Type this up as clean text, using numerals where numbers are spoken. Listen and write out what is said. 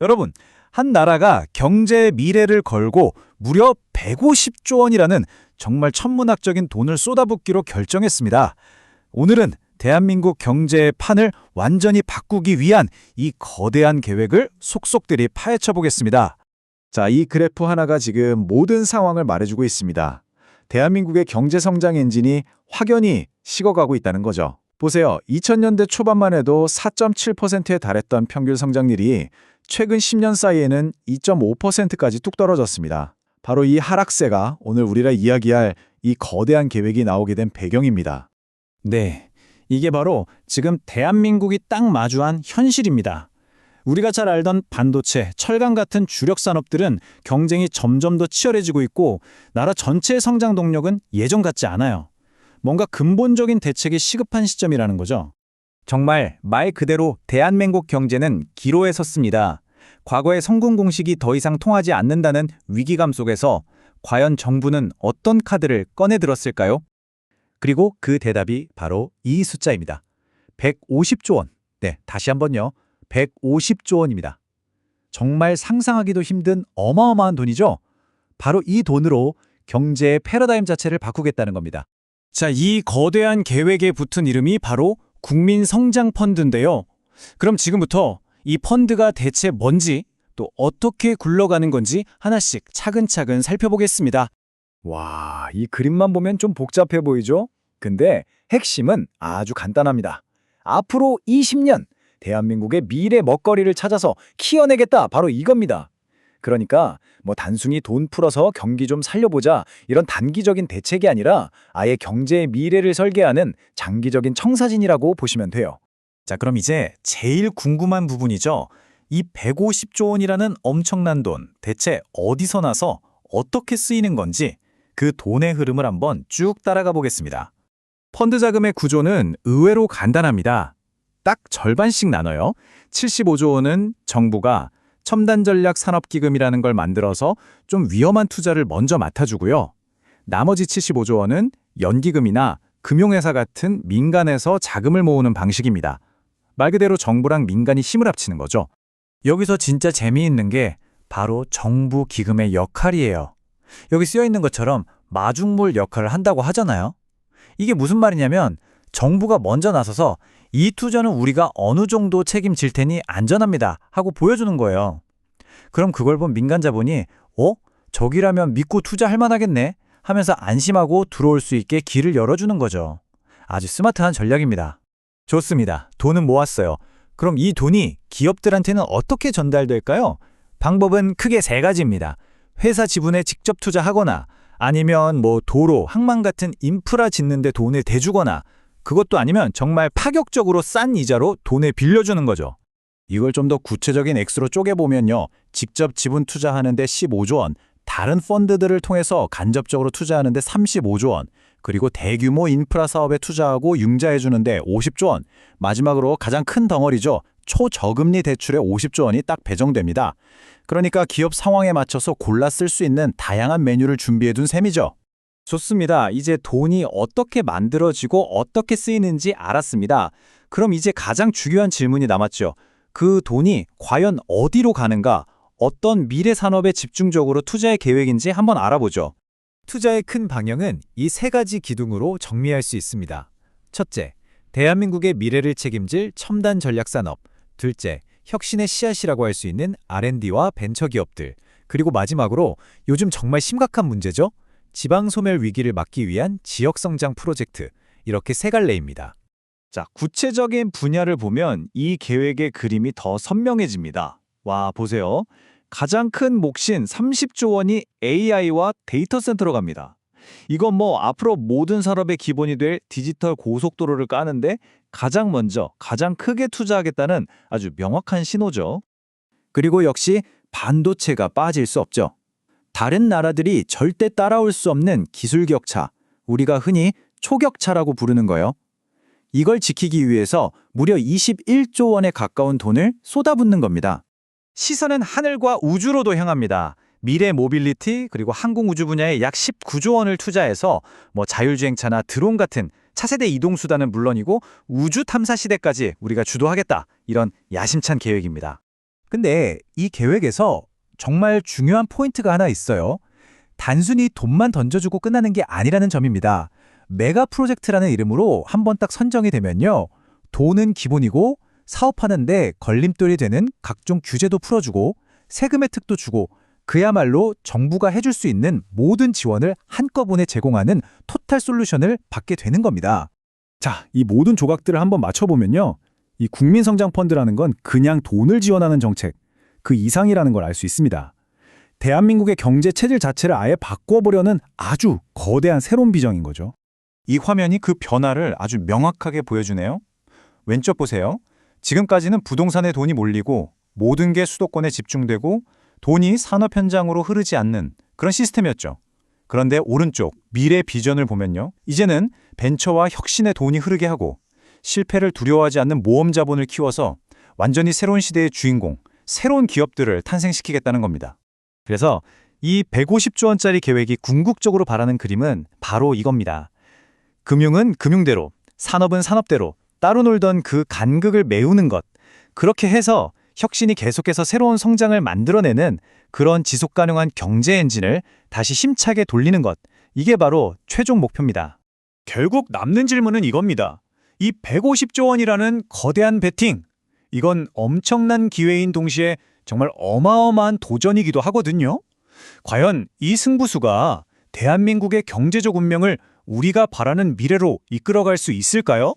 여러분, 한 나라가 경제의 미래를 걸고 무려 150조 원이라는 정말 천문학적인 돈을 쏟아붓기로 결정했습니다. 오늘은 대한민국 경제의 판을 완전히 바꾸기 위한 이 거대한 계획을 속속들이 파헤쳐 보겠습니다. 자, 이 그래프 하나가 지금 모든 상황을 말해주고 있습니다. 대한민국의 경제 성장 엔진이 확연히 식어가고 있다는 거죠. 보세요. 2000년대 초반만 해도 4.7%에 달했던 평균 성장률이 최근 10년 사이에는 2.5%까지 뚝 떨어졌습니다. 바로 이 하락세가 오늘 우리가 이야기할 이 거대한 계획이 나오게 된 배경입니다. 네, 이게 바로 지금 대한민국이 딱 마주한 현실입니다. 우리가 잘 알던 반도체, 철강 같은 주력 산업들은 경쟁이 점점 더 치열해지고 있고 나라 전체의 성장 동력은 예전 같지 않아요. 뭔가 근본적인 대책이 시급한 시점이라는 거죠. 정말 말 그대로 대한민국 경제는 기로에 섰습니다. 과거의 성공 공식이 더 이상 통하지 않는다는 위기감 속에서 과연 정부는 어떤 카드를 꺼내 들었을까요? 그리고 그 대답이 바로 이 숫자입니다. 150조 원. 네, 다시 한번요. 150조 원입니다. 정말 상상하기도 힘든 어마어마한 돈이죠? 바로 이 돈으로 경제의 패러다임 자체를 바꾸겠다는 겁니다. 자, 이 거대한 계획에 붙은 이름이 바로 국민성장펀드인데요. 그럼 지금부터 이 펀드가 대체 뭔지, 또 어떻게 굴러가는 건지 하나씩 차근차근 살펴보겠습니다. 와, 이 그림만 보면 좀 복잡해 보이죠? 근데 핵심은 아주 간단합니다. 앞으로 20년 대한민국의 미래 먹거리를 찾아서 키워내겠다, 바로 이겁니다. 그러니까 뭐 단순히 돈 풀어서 경기 좀 살려보자 이런 단기적인 대책이 아니라 아예 경제의 미래를 설계하는 장기적인 청사진이라고 보시면 돼요. 자, 그럼 이제 제일 궁금한 부분이죠. 이 150조 원이라는 엄청난 돈, 대체 어디서 나서 어떻게 쓰이는 건지 그 돈의 흐름을 한번 쭉 따라가 보겠습니다. 펀드 자금의 구조는 의외로 간단합니다. 딱 절반씩 나눠요. 75조 원은 정부가 첨단전략산업기금이라는 걸 만들어서 좀 위험한 투자를 먼저 맡아주고요. 나머지 75조 원은 연기금이나 금융회사 같은 민간에서 자금을 모으는 방식입니다. 말 그대로 정부랑 민간이 힘을 합치는 거죠. 여기서 진짜 재미있는 게 바로 정부 기금의 역할이에요. 여기 쓰여있는 것처럼 마중물 역할을 한다고 하잖아요. 이게 무슨 말이냐면 정부가 먼저 나서서 이 투자는 우리가 어느 정도 책임질 테니 안전합니다 하고 보여주는 거예요. 그럼 그걸 본 민간 자본이 저기라면 믿고 투자할 만하겠네 하면서 안심하고 들어올 수 있게 길을 열어주는 거죠. 아주 스마트한 전략입니다. 좋습니다. 돈은 모았어요. 그럼 이 돈이 기업들한테는 어떻게 전달될까요? 방법은 크게 세 가지입니다. 회사 지분에 직접 투자하거나 아니면 도로, 항만 같은 인프라 짓는 데 돈을 대주거나 그것도 아니면 정말 파격적으로 싼 이자로 돈을 빌려주는 거죠. 이걸 좀 더 구체적인 액수로 쪼개보면요. 직접 지분 투자하는 데 15조 원, 다른 펀드들을 통해서 간접적으로 투자하는 데 35조 원, 그리고 대규모 인프라 사업에 투자하고 융자해 주는데 50조 원, 마지막으로 가장 큰 덩어리죠. 초저금리 대출에 50조 원이 딱 배정됩니다. 그러니까 기업 상황에 맞춰서 골라 쓸 수 있는 다양한 메뉴를 준비해 둔 셈이죠. 좋습니다. 이제 돈이 어떻게 만들어지고 어떻게 쓰이는지 알았습니다. 그럼 이제 가장 중요한 질문이 남았죠. 그 돈이 과연 어디로 가는가? 어떤 미래 산업에 집중적으로 투자의 계획인지 한번 알아보죠. 투자의 큰 방향은 이 세 가지 기둥으로 정리할 수 있습니다. 첫째, 대한민국의 미래를 책임질 첨단 전략 산업. 둘째, 혁신의 씨앗이라고 할 수 있는 R&D와 벤처기업들. 그리고 마지막으로 요즘 정말 심각한 문제죠. 지방 소멸 위기를 막기 위한 지역 성장 프로젝트. 이렇게 세 갈래입니다. 자, 구체적인 분야를 보면 이 계획의 그림이 더 선명해집니다. 와, 보세요. 가장 큰 몫인 30조 원이 AI와 데이터 센터로 갑니다. 이건 앞으로 모든 산업의 기본이 될 디지털 고속도로를 까는데 가장 먼저, 가장 크게 투자하겠다는 아주 명확한 신호죠. 그리고 역시 반도체가 빠질 수 없죠. 다른 나라들이 절대 따라올 수 없는 기술 격차, 우리가 흔히 초격차라고 부르는 거예요. 이걸 지키기 위해서 무려 21조 원에 가까운 돈을 쏟아붓는 겁니다. 시선은 하늘과 우주로도 향합니다. 미래 모빌리티 그리고 항공우주 분야에 약 19조 원을 투자해서 자율주행차나 드론 같은 차세대 이동수단은 물론이고 우주 탐사 시대까지 우리가 주도하겠다. 이런 야심찬 계획입니다. 근데 이 계획에서 정말 중요한 포인트가 하나 있어요. 단순히 돈만 던져주고 끝나는 게 아니라는 점입니다. 메가 프로젝트라는 이름으로 한번 딱 선정이 되면요. 돈은 기본이고 사업하는데 걸림돌이 되는 각종 규제도 풀어주고 세금 혜택도 주고 그야말로 정부가 해줄 수 있는 모든 지원을 한꺼번에 제공하는 토탈 솔루션을 받게 되는 겁니다. 자, 이 모든 조각들을 한번 맞춰보면요. 이 국민성장펀드라는 건 그냥 돈을 지원하는 정책, 그 이상이라는 걸 알 수 있습니다. 대한민국의 경제 체질 자체를 아예 바꿔보려는 아주 거대한 새로운 비전인 거죠. 이 화면이 그 변화를 아주 명확하게 보여주네요. 왼쪽 보세요. 지금까지는 부동산에 돈이 몰리고 모든 게 수도권에 집중되고 돈이 산업 현장으로 흐르지 않는 그런 시스템이었죠. 그런데 오른쪽 미래 비전을 보면요. 이제는 벤처와 혁신에 돈이 흐르게 하고 실패를 두려워하지 않는 모험 자본을 키워서 완전히 새로운 시대의 주인공, 새로운 기업들을 탄생시키겠다는 겁니다. 그래서 이 150조 원짜리 계획이 궁극적으로 바라는 그림은 바로 이겁니다. 금융은 금융대로, 산업은 산업대로 따로 놀던 그 간극을 메우는 것. 그렇게 해서 혁신이 계속해서 새로운 성장을 만들어내는 그런 지속가능한 경제 엔진을 다시 힘차게 돌리는 것. 이게 바로 최종 목표입니다. 결국 남는 질문은 이겁니다. 이 150조 원이라는 거대한 베팅. 이건 엄청난 기회인 동시에 정말 어마어마한 도전이기도 하거든요. 과연 이 승부수가 대한민국의 경제적 운명을 우리가 바라는 미래로 이끌어갈 수 있을까요?